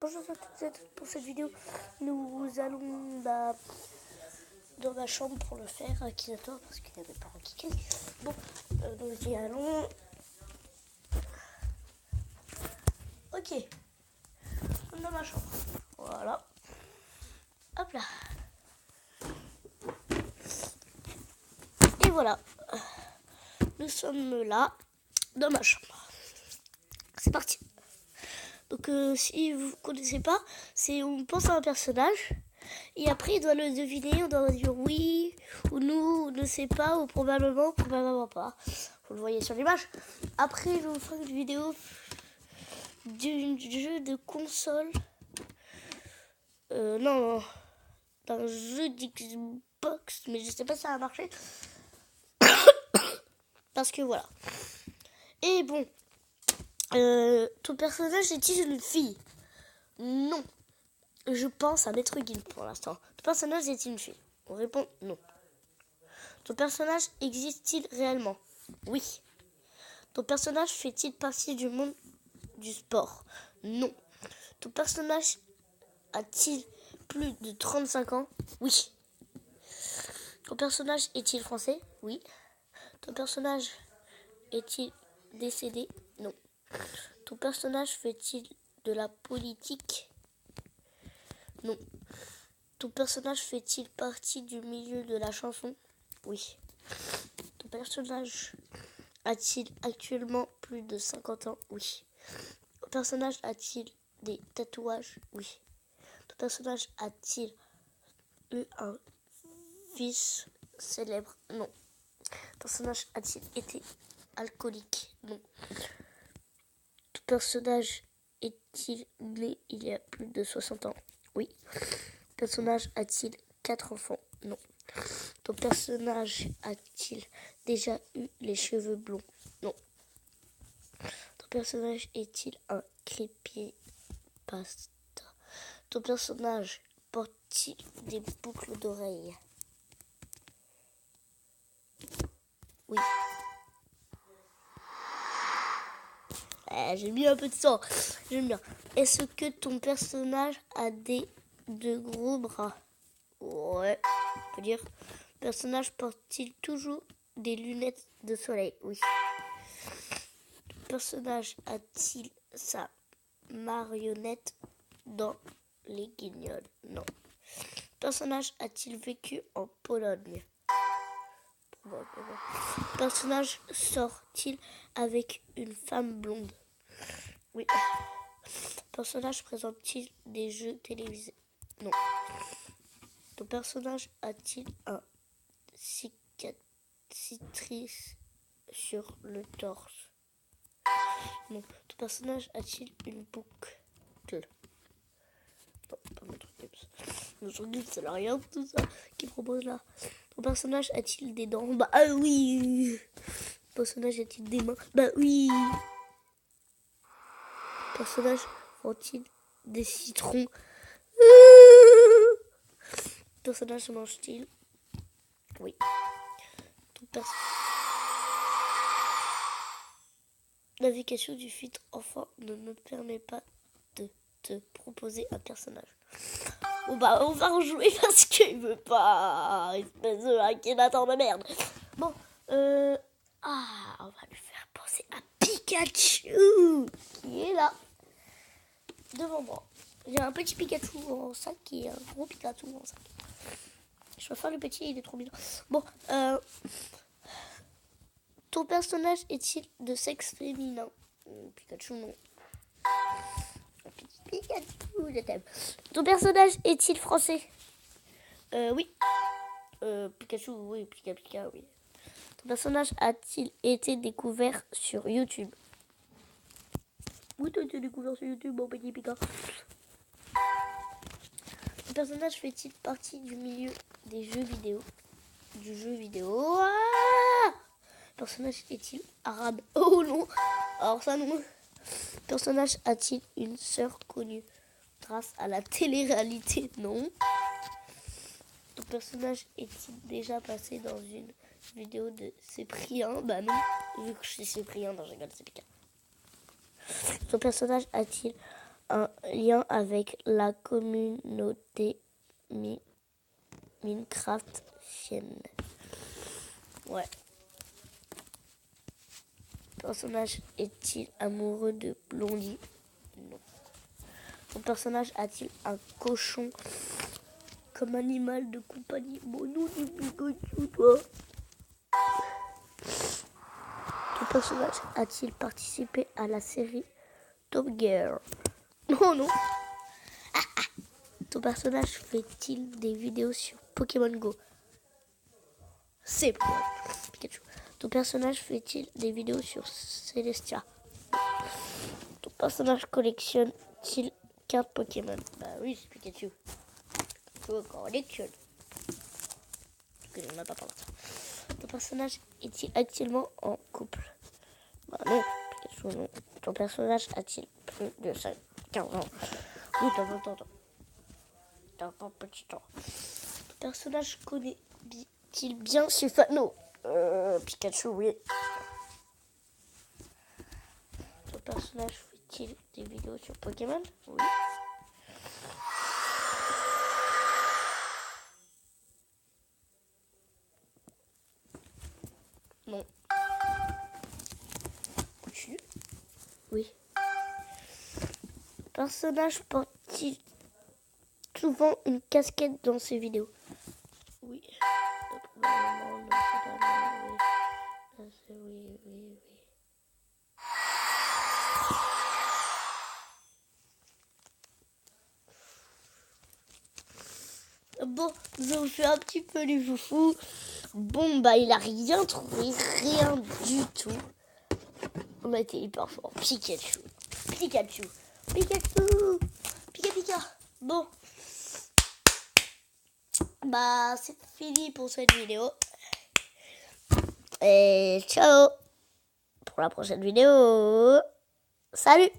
Bonjour à toutes et à tous pour cette vidéo. Nous allons dans ma chambre pour le faire à Akinator parce qu'il y a mes parents qui crient. Bon, donc y allons. Ok, dans ma chambre. Voilà. Hop là. Et voilà. Nous sommes là, dans ma chambre. C'est parti. Donc si vous ne connaissez pas, c'est on pense à un personnage et après il doit le deviner, on doit dire oui ou nous, on ne sait pas ou probablement pas. Vous le voyez sur l'image. Après je vous ferai une vidéo du jeu de console. Non, d'un jeu d'Xbox, mais je sais pas si ça a marché. Parce que voilà. Et bon, ton personnage est-il une fille? Non. Je pense à Maître Gill pour l'instant. Ton personnage est-il une fille? On répond non. Ton personnage existe-t-il réellement? Oui. Ton personnage fait-il partie du monde du sport? Non. Ton personnage a-t-il plus de 35 ans? Oui. Ton personnage est-il français? Oui. Ton personnage est-il décédé? Non. Ton personnage fait-il de la politique? Non. Ton personnage fait-il partie du milieu de la chanson? Oui. Ton personnage a-t-il actuellement plus de 50 ans? Oui. Ton personnage a-t-il des tatouages? Oui. Ton personnage a-t-il eu un fils célèbre? Non. Ton personnage a-t-il été alcoolique? Non. Ton personnage est-il né il y a plus de 60 ans? Oui. Ton personnage a-t-il 4 enfants? Non. Ton personnage a-t-il déjà eu les cheveux blonds? Non. Ton personnage est-il un creepypasta? Ton personnage porte-t-il des boucles d'oreilles? Oui. J'ai mis un peu de sang. J'aime bien. Est-ce que ton personnage a de gros bras? Ouais. On peut dire. Personnage porte-t-il toujours des lunettes de soleil? Oui. Ton personnage a-t-il sa marionnette dans les Guignols? Non. Personnage a-t-il vécu en Pologne? Personnage sort-il avec une femme blonde? Oui. Personnage présente-t-il des jeux télévisés? Non. Ton personnage a-t-il un cicatrice sur le torse? Non. Ton personnage a-t-il une boucle? Non, pas Maître Gibbs. Maître Gibbs, ça n'a rien de tout ça qu'il propose là. Ton personnage a-t-il des dents? Bah oui. Ton personnage a-t-il des mains? Bah oui. Ton personnage prend-il des citrons? Ton personnage mange-t-il? Oui. Ton personnage... Navigation du filtre enfant ne me permet pas de te proposer un personnage. Bon bah on va rejouer parce qu'il veut pas. Espèce de Akinator de merde. Bon, on va lui faire penser à Pikachu qui est là devant moi. J'ai un petit Pikachu en sac et un gros Pikachu en sac. Je vais faire le petit, il est trop mignon. Bon, ton personnage est-il de sexe féminin? Pikachu non. Pikachu, je t'aime. Ton personnage est-il français? Oui. Pikachu, oui. Pika, oui. Ton personnage a-t-il été découvert sur YouTube? Oui, tu as été découvert sur YouTube, mon petit Pika. Ton personnage fait-il partie du milieu des jeux vidéo? Du jeu vidéo. Personnage est-il arabe? Oh non. Alors ça non. Personnage a-t-il une sœur connue grâce à la télé-réalité? Non. Ton personnage est-il déjà passé dans une vidéo de Cyprien? Bah non. Vu que je suis Cyprien, non je rigole, c'est Pika. Ton personnage a-t-il un lien avec la communauté Minecraftienne. Ouais. Le personnage est-il amoureux de Blondie? Non. Ton personnage a-t-il un cochon comme animal de compagnie? Bon, non, toi. Ton personnage a-t-il participé à la série Top Gear? Non. Ton personnage fait-il des vidéos sur Pokémon Go? C'est Pikachu. Ton personnage fait-il des vidéos sur Celestia? Ton personnage collectionne-t-il cartes Pokémon? Bah oui, c'est Pikachu. Pikachu collectionne. Que on n'a pas parlé de ça. Ton personnage est-il actuellement en couple? Bah non, Pikachu non. Ton personnage a-t-il plus de 15 ans? Oui, dans un petit temps. Ton personnage connaît-il bien Sylphano? Pikachu, oui. Ton personnage fait-il des vidéos sur Pokémon? Oui. Non. Continue. Oui. Ton personnage porte-t-il souvent une casquette dans ses vidéos? Oui. Oui. Bon, nous avons fait un petit peu les foufous. Bon, bah, il a rien trouvé, rien du tout. On a été hyper fort. Pikachu. Pika. Bon. Bah, c'est fini pour cette vidéo. Et ciao pour la prochaine vidéo. Salut!